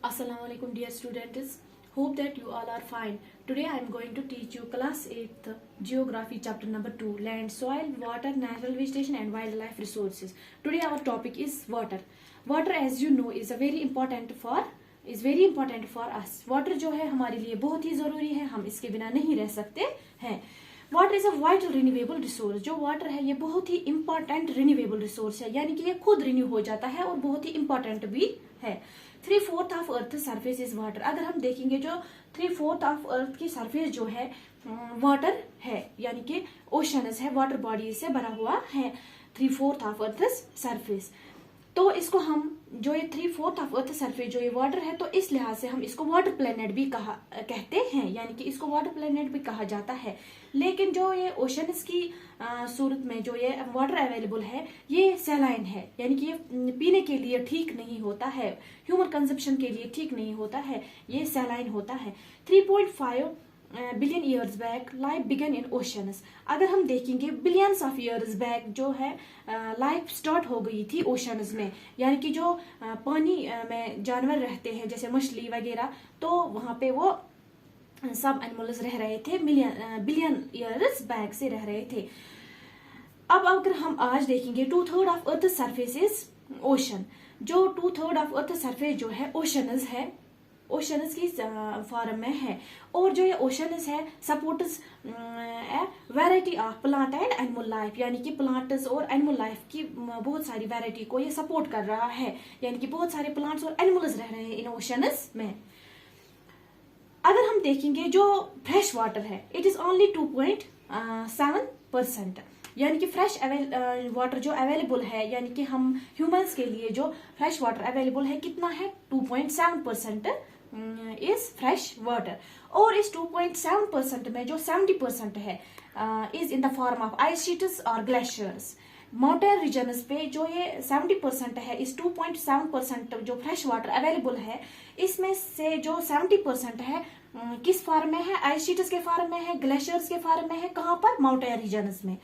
Assalamu alaikum dear students. Hope that you all are fine. Today I am going to teach you class 8th geography chapter number 2 land, soil, water, natural vegetation and wildlife resources. Today our topic is water. Water as you know is very important for us. Water जो है हमारे लिए बहुत ही जरूरी है, हम इसके बिना नहीं रह सकते हैं. Water is a vital renewable resource. जो वाटर है ये बहुत ही इंपॉर्टेंट रिन्यूएबल रिसोर्स है, यानी कि ये खुद रिन्यू हो जाता है और बहुत ही इंपॉर्टेंट भी है. 3/4 of earth surface is water. अगर हम देखेंगे जो 3/4 ऑफ अर्थ की सरफेस जो है वाटर है, यानी कि ओशंस है, वाटर बॉडी से भरा हुआ है 3/4 ऑफ अर्थ सरफेस. तो इसको हम जो ये 3/4 ऑफ अर्थ सरफेस जो ये वाटर है, तो इस लिहाज से हम इसको वाटर प्लेनेट भी कहते हैं, यानी कि इसको वाटर प्लेनेट भी कहा जाता है. लेकिन जो ये ओशंस की सूरत में जो ये वाटर अवेलेबल है ये सैलाइन है, यानी कि ये पीने के लिए ठीक नहीं होता है, ह्यूमन कंजप्शन के लिए ठीक नहीं होता है, ये सैलाइन होता है. 3.5 billion years back life began in oceans. अगर हम देखेंगे बिलियंस ऑफ ईयर्स बैक जो है लाइफ स्टार्ट हो गई थी ओशंस में, यानी कि जो पानी में जानवर रहते हैं जैसे मछली वगैरह, तो वहां पे वो सब एनिमल्स रह रहे थे, बिलियन ईयर्स बैक से रह रहे थे. अब अगर हम आज देखेंगे 2/3 of earth surface is ocean. जो 2/3 ऑफ अर्थ सरफेस जो है ओशंस है, ओशंस की फॉर्म में है. और जो ये ओशंस है supports variety of plant and animal life, यानी कि प्लांट्स और एनिमल लाइफ की बहुत सारी वैरायटी को ये सपोर्ट कर रहा है, यानी कि बहुत सारे प्लांट्स और एनिमल्स रह रहे हैं इन ओशंस में. अगर हम देखेंगे जो फ्रेश वाटर है इट इज ओनली 2.7%, यानी कि फ्रेश वाटर जो अवेलेबल है, यानी कि हम ह्यूमंस के लिए जो फ्रेश वाटर अवेलेबल है कितना है 2.7% इज फ्रेश वाटर. और इस 2.7% में जो 70% है is in the form of ice sheets और ग्लेशियर्स. माउंटेन रीजन्स पे जो ये 70% है, इस 2.7% जो फ्रेश वाटर अवेलेबल है, इसमें से जो 70% है किस फॉर्म में है, आइस शीट्स के फॉर्म में है, ग्लेशियर्स के फॉर्म में है, कहां पर, माउंटेन रीजन्स में.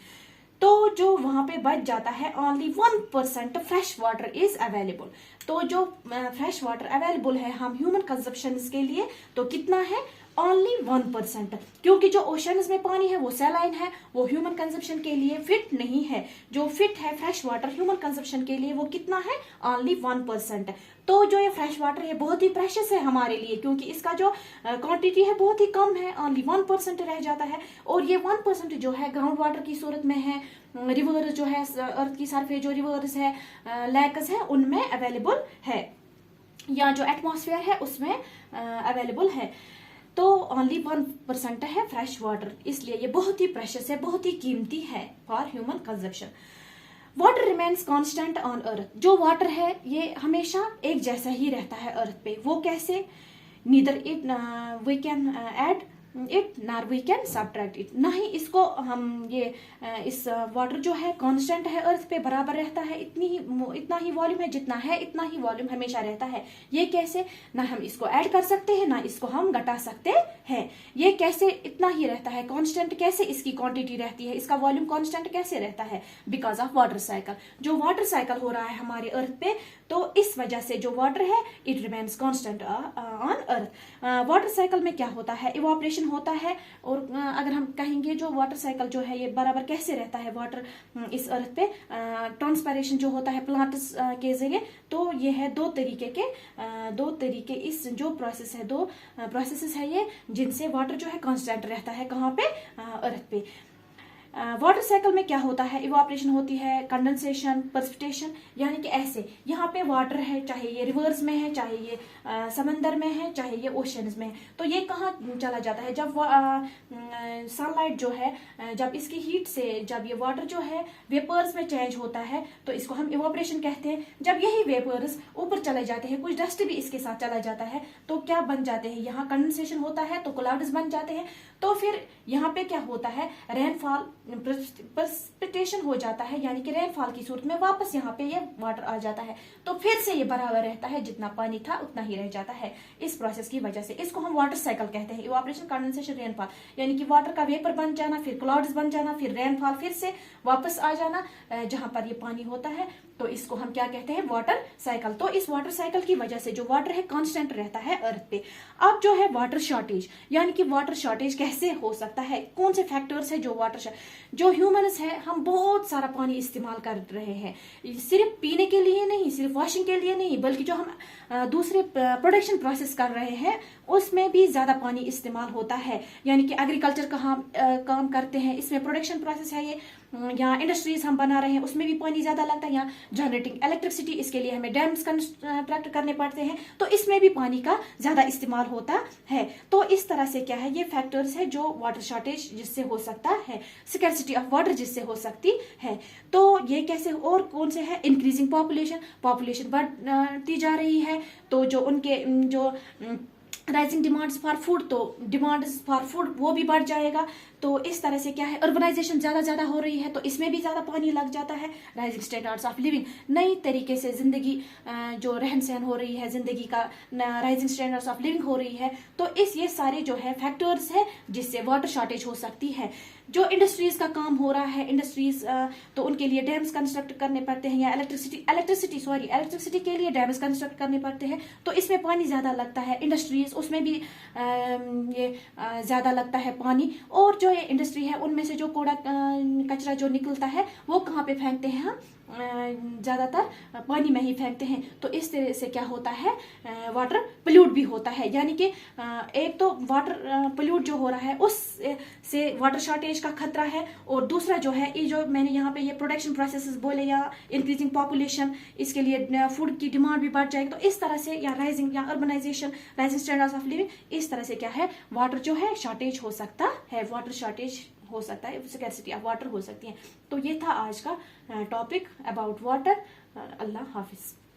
तो जो वहां पे बच जाता है only 1% fresh water is available. तो जो फ्रेश वाटर अवेलेबल है हम ह्यूमन कंजप्शन के लिए, तो कितना है, ओनली 1%. क्योंकि जो ओशंस में पानी है वो सैलाइन है, वो ह्यूमन कंजप्शन के लिए फिट नहीं है. जो फिट है फ्रेश वाटर ह्यूमन कंजप्शन के लिए वो कितना है, ओनली 1%. तो जो ये फ्रेश वाटर है बहुत ही प्रेशियस है हमारे लिए, क्योंकि इसका जो क्वांटिटी है बहुत ही कम है, ओनली 1% रह जाता है. और ये 1% जो है ग्राउंड वाटर की सूरत में है, रिवर्स जो है अर्थ की सरफेस जो रिवर्स है, लेक्स है, उनमें अवेलेबल है, या जो एटमॉस्फेयर है उसमें अवेलेबल है. तो ओनली 1% है फ्रेश वाटर, इसलिए ये बहुत ही प्रेशियस है, बहुत ही कीमती है for human consumption. Water remains constant on earth. जो वाटर है ये हमेशा एक जैसा ही रहता है अर्थ पे. वो कैसे, neither it we can add it nor we can subtract it. ना ही इसको हम ये इस वाटर जो है कांस्टेंट है अर्थ पे, बराबर रहता है, इतना ही वॉल्यूम है जितना है, इतना ही वॉल्यूम हमेशा रहता है. ये कैसे, ना हम इसको ऐड कर सकते हैं ना इसको हम घटा सकते हैं. ये कैसे इतना ही रहता है कांस्टेंट, कैसे इसकी क्वांटिटी रहती है, इसका वॉल्यूम कांस्टेंट कैसे रहता है, बिकॉज ऑफ वाटर साइकिल. जो वाटर साइकिल हो रहा है हमारे अर्थ पे, तो इस वजह से जो वाटर है it remains constant on earth. Water cycle में क्या होता है, इवापोरेशन होता है. और अगर हम कहेंगे जो वाटर साइकिल जो है ये बराबर कैसे रहता है वाटर इस अर्थ पे, ट्रांसपायरेशन जो होता है प्लांट्स के जरिए, तो ये है दो तरीके इस जो प्रोसेस है, दो प्रोसेसेस है ये जिनसे वाटर जो है कांस्टेंट रहता है कहाँ पे, अर्थ पे. वाटर साइकिल में क्या होता है, इवापोरेशन होती है, कंडेंसेशन, प्रेसिपिटेशन, यानी कि ऐसे यहाँ पे वाटर है, चाहे ये रिवर्स में है, चाहे ये समंदर में है, चाहे ये ओशंस में है, तो ये कहाँ चला जाता है, जब सनलाइट जो है, जब इसकी हीट से जब ये वाटर जो है वेपर्स में चेंज होता है, तो इसको हम इवापोरेशन कहते हैं. जब यही वेपर्स ऊपर चले जाते हैं, कुछ डस्ट भी इसके साथ चला जाता है, तो क्या बन जाते हैं, यहाँ कंडेंसेशन होता है तो क्लाउड्स बन जाते हैं. तो फिर यहाँ पे क्या होता है, रेनफॉल, प्रेसिपिटेशन हो जाता है, यानी कि रेनफॉल की सूरत में वापस यहाँ पे ये वाटर आ जाता है. तो फिर से ये बराबर रहता है, जितना पानी था उतना ही रह जाता है. इस प्रोसेस की वजह से इसको हम वाटर साइकिल कहते हैं. इवापोरेशन, कंडेंसेशन, रेनफॉल, यानी कि वाटर का वेपर बन जाना, फिर क्लाउड्स बन जाना, फिर रेनफॉल, फिर से वापस आ जाना जहां पर ये पानी होता है. तो इसको हम क्या कहते हैं, वाटर साइकिल। तो इस वाटर साइकिल की वजह से जो वाटर है कांस्टेंट रहता है अर्थ पे। अब जो है वाटर शॉर्टेज, यानी कि वाटर शॉर्टेज कैसे हो सकता है, कौन से फैक्टर्स है जो वाटर, जो ह्यूमंस है हम बहुत सारा पानी इस्तेमाल कर रहे हैं, सिर्फ पीने के लिए नहीं, सिर्फ वॉशिंग के लिए नहीं, बल्कि जो हम दूसरे प्रोडक्शन प्रोसेस कर रहे हैं उसमें भी ज्यादा पानी इस्तेमाल होता है। यानी कि एग्रीकल्चर का हम काम करते हैं, इसमें प्रोडक्शन प्रोसेस है ये, या इंडस्ट्रीज हम बना रहे हैं उसमें भी पानी ज्यादा लगता है, या जनरेटिंग इलेक्ट्रिसिटी, इसके लिए हमें डैम्स कंस्ट्रक्ट करने पड़ते हैं, तो इसमें भी पानी का ज्यादा इस्तेमाल होता है। तो इस तरह से क्या है, ये फैक्टर्स है जो वाटर शॉर्टेज जिससे हो सकता है, स्कैर्सिटी ऑफ वाटर जिससे हो सकती है। तो ये कैसे, और कौन से है, इंक्रीजिंग पॉपुलेशन बढ़ती जा रही है, तो जो उनके जो राइजिंग डिमांड्स फॉर फूड, तो डिमांड्स फॉर फूड वो भी बढ़ जाएगा। तो इस तरह से क्या है, अर्बनाइजेशन ज्यादा हो रही है, तो इसमें भी ज्यादा पानी लग जाता है। राइजिंग स्टैंडर्ड्स ऑफ लिविंग, नई तरीके से जिंदगी जो रहन सहन हो रही है, जिंदगी का राइजिंग स्टैंडर्ड्स ऑफ लिविंग हो रही है। तो ये सारे जो है फैक्टर्स है जिससे वाटर शॉर्टेज हो सकती है। जो इंडस्ट्रीज का काम हो रहा है, इंडस्ट्रीज तो उनके लिए डैम्स कंस्ट्रक्ट करने पड़ते हैं, या इलेक्ट्रिसिटी के लिए डैम्स कंस्ट्रक्ट करने पड़ते हैं, तो इसमें पानी ज्यादा लगता है। इंडस्ट्रीज उसमें भी ये ज्यादा लगता है पानी। और जो ये इंडस्ट्री है उनमें से जो कूड़ा कचरा जो निकलता है वो कहाँ पे फेंकते हैं हम, ज्यादातर पानी में ही फेंकते हैं। तो इस तरह से क्या होता है, वाटर पोल्यूट भी होता है। यानी कि एक तो वाटर पोल्यूट जो हो रहा है उससे वाटर शॉर्टेज का खतरा है, और दूसरा जो है ये जो मैंने यहाँ पे ये प्रोडक्शन प्रोसेसेस बोले, या इंक्रीजिंग पॉपुलेशन, इसके लिए फूड की डिमांड भी बढ़ जाएगी। तो इस तरह से, या राइजिंग या urbanisation, rising standards of living, इस तरह से क्या है, वाटर जो है शॉर्टेज हो सकता है, वाटर शॉर्टेज हो सकता है, स्कैर्सिटी ऑफ वाटर हो सकती है। तो ये था आज का topic about water. Allah Hafiz.